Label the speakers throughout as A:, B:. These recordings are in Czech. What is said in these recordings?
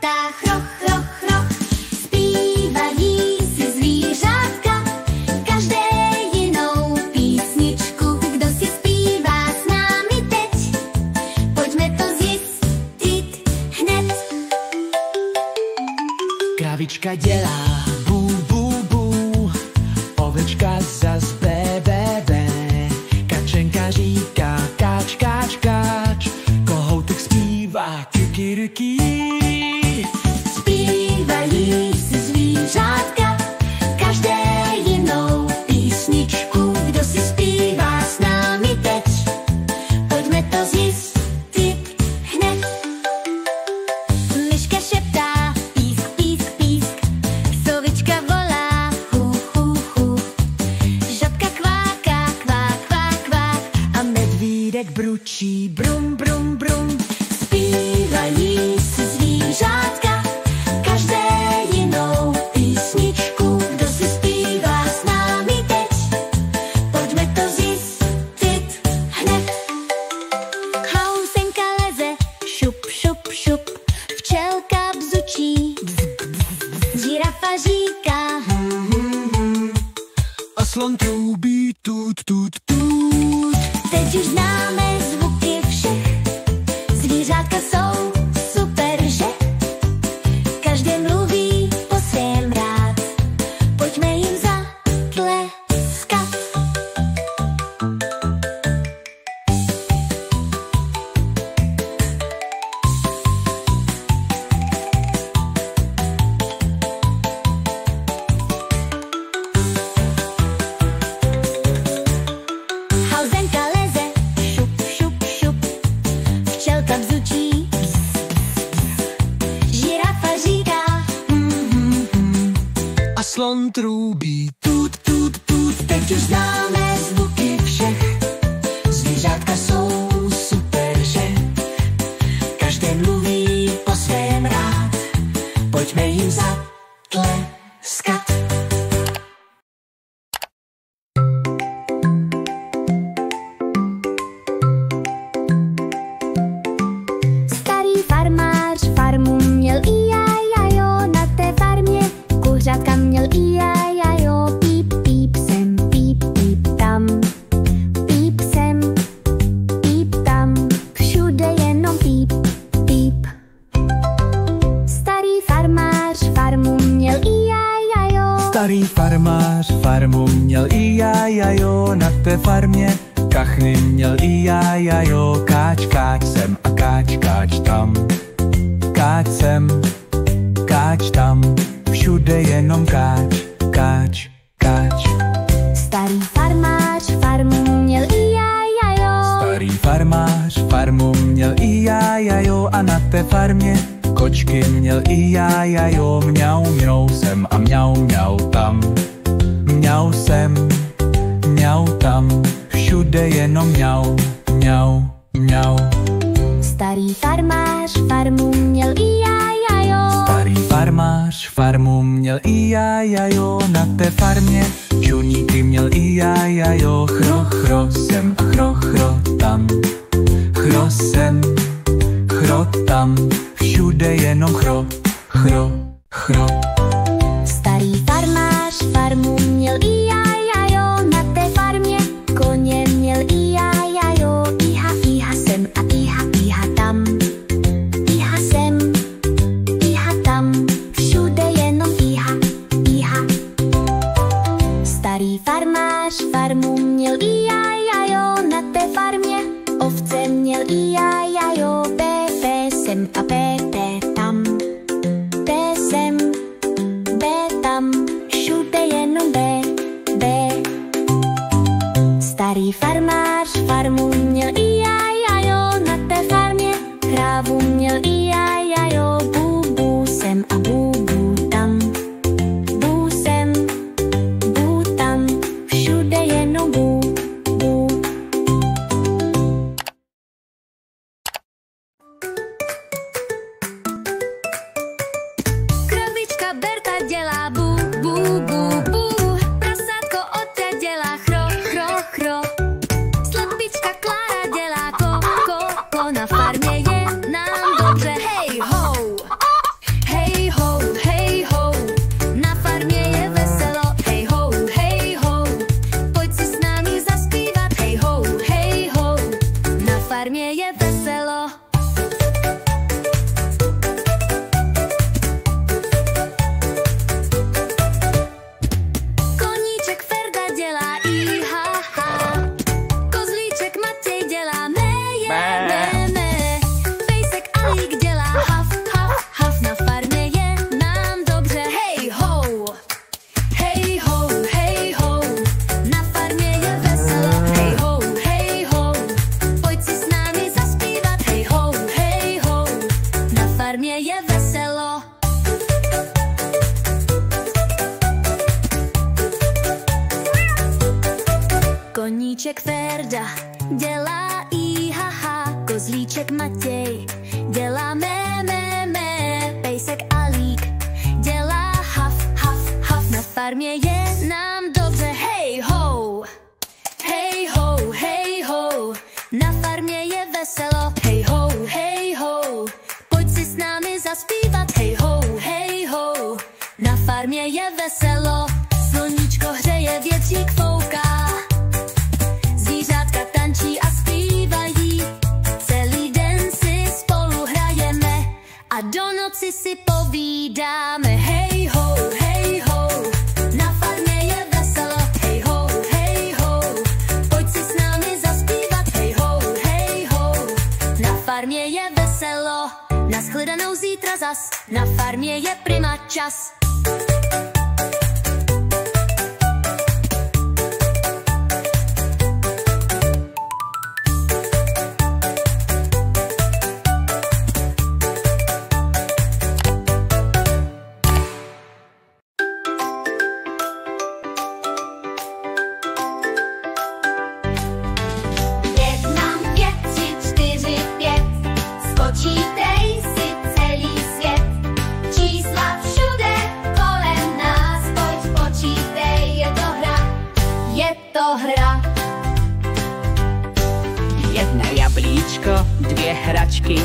A: šeptá chroch, chroch, chroch. Zpívají si zvířátka, každé jinou písničku. Kdo si zpívá s námi teď? Pojďme to zjistit hned.
B: Kravička dělá bú, bú, bú, ovečka zas bé, bé, bé. Kačenka říká káč, káč, káč, kohoutek zpívá kikiriki.
A: Zpívají si zvířátka, každé jinou písničku. Kdo si zpívá s námi teď? Pojďme to zjistit hned. Myška šeptá písk, písk, písk, sovička volá hu, hu, hu. Žabka kváká, kvák, kvák, kvák a
B: Medvídek bručí brum, brum, brum.
A: zpívají si zvířátka, každé jinou písničku. Kdo si zpívá s námi teď? Pojďme to zjistit hned. Housenka leze, šup, šup, šup, včelka bzučí, žirafa říká,
B: A slon trubí tut, tut, tut.
A: teď už známe zvuky všech. Zvířátka jsou super, že? Každé mluví po svém rád. Pojďme jim zatleskat. Housenka leze, šup, šup, šup, včelka bzučí, žirafa říká,
B: A slon trubí tut, tut, tut.
A: teď už známe zvuky všech. Zvířátka jsou super, že? Každé mluví po svém rád. Pojďme jim zatleskat. Starý farmář farmu měl i-ja-ja-jo, na té farmě kuřátka měl i-ja-ja-jo. Píp, píp sem, píp, píp tam, píp sem, píp tam, všude jenom píp, píp. Starý farmář farmu měl i-ja-ja-jo.
B: Starý farmář farmu měl i-ja-ja-jo, na té farmě kachny měl i-ja-ja-jo. Káč, káč sem a káč, káč tam, káč sem, káč tam, všude jenom káč, káč, káč.
A: Starý farmář farmu měl i-ja-ja-jo.
B: Starý farmář farmu měl i-ja-ja-jo, a na té farmě kočky měl i-ja-ja-jo. Mňau, mňau sem a mňau, mňau tam, mňau sem, mňau tam, všude jenom mňau, mňau, mňau.
A: Starý farmář farmu měl i-ja-ja-jo.
B: Starý farmář farmu měl i-ja-ja-jo, na té farmě čuníky měl i-ja-ja-jo. Chro, chro sem a chro, chro tam, chro sem, chro tam, všude jenom chro, chro, chro.
A: Starý farmář farmu měl i-ja-ja-jo, na té farmě koně měl i-ja-ja-jo. Iha, iha sem a iha, iha tam, iha sem, iha tam, všude jenom iha, iha. Starý farmář farmu měl i-ja-ja-jo, na té farmě ovce měl i-ja-ja-jo. Pé, pé sem a pé, pé tam, pé sem, veselo. Koníček Ferda dělá i ha, ha. Kozlíček Matěj dělá mé, mé. Pejsek Alík dělá haf, haf, haf. Na farmě je nám dobře, hej ho. Hej ho, hej ho. Na farmě je veselo, hej ho, hej ho. Pojď si s námi zaspívat, hej ho, hej ho. Na farmě je veselo. Koníček Ferda dělá i ha, ha. Kozlíček Matěj dělá mé, mé, mé. Pejsek Alík dělá haf, haf, haf. Na farmě je nám dobře, hej ho. Hej ho, hej ho. Na farmě je veselo, hej ho, hej ho. Pojď si s námi zaspívat, hej ho, hej ho. Na farmě je veselo. Sluníčko hřeje, větřík fouká. Zvířátka tančí a zpívají. Celý den si spolu hrajeme a do noci si povídáme. Hej ho, hej ho. Na farmě je veselo, hej ho, hej ho. Pojď si s námi zaspívat, hej ho, hej ho. Na farmě je veselo. Nashledanou zítra zas. Na farmě je prima čas.
C: Spočítej si celý svět, čísla všude kolem nás, pojď počítej, je to hra, je to hra.
D: Jedno jablíčko, dvě hračky,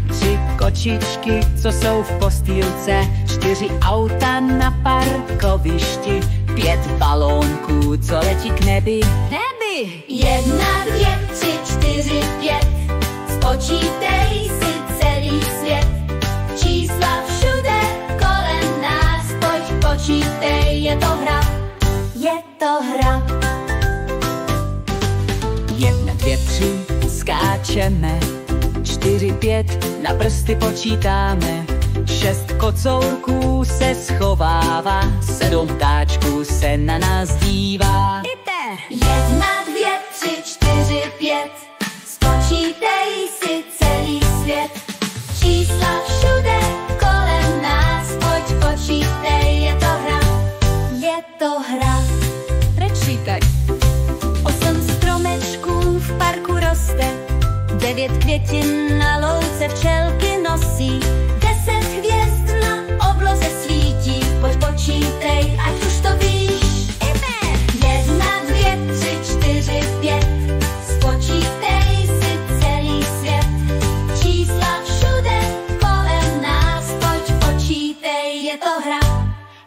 D: 3 kočičky, co jsou v postýlce, 4 auta na parkovišti, 5 balónků, co letí k nebi.
C: 1, 2, 3, 4, 5, spočítej si celý svět, čísla všude kolem nás, pojď počítej, je to hra, je to hra.
D: 1, 2, 3, skáčeme, 4, 5, na prsty počítáme, 6 kocourků se schovává, 7 ptáčků se na nás dívá.
C: 1, 2, 3, 4, 5, spočítej si celý svět, čísla všude kolem nás, pojď počítej, je to hra, je to hra.
D: Prečítaj.
C: 8 stromečků v parku roste, 9 květin na louce včelky nosí, 10 hvězd na obloze svítí, pojď počítej, ať už to víš. 1, 2, 3, 4, 5, spočítej si celý svět, čísla všude kolem nás, pojď počítej, je to hra,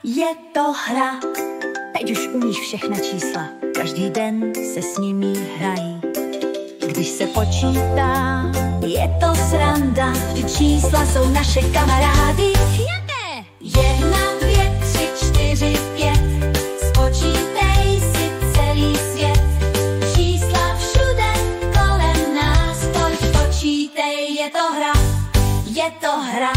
C: je to hra.
E: Teď už umíš všechna čísla, každý den se s nimi hrají. Když se počítá,
C: Je to sranda, vždyť čísla jsou naše kamarády. 1, 2, 3, 4, 5, spočítej si celý svět, čísla všude kolem nás, pojď počítej, je to hra, je to hra.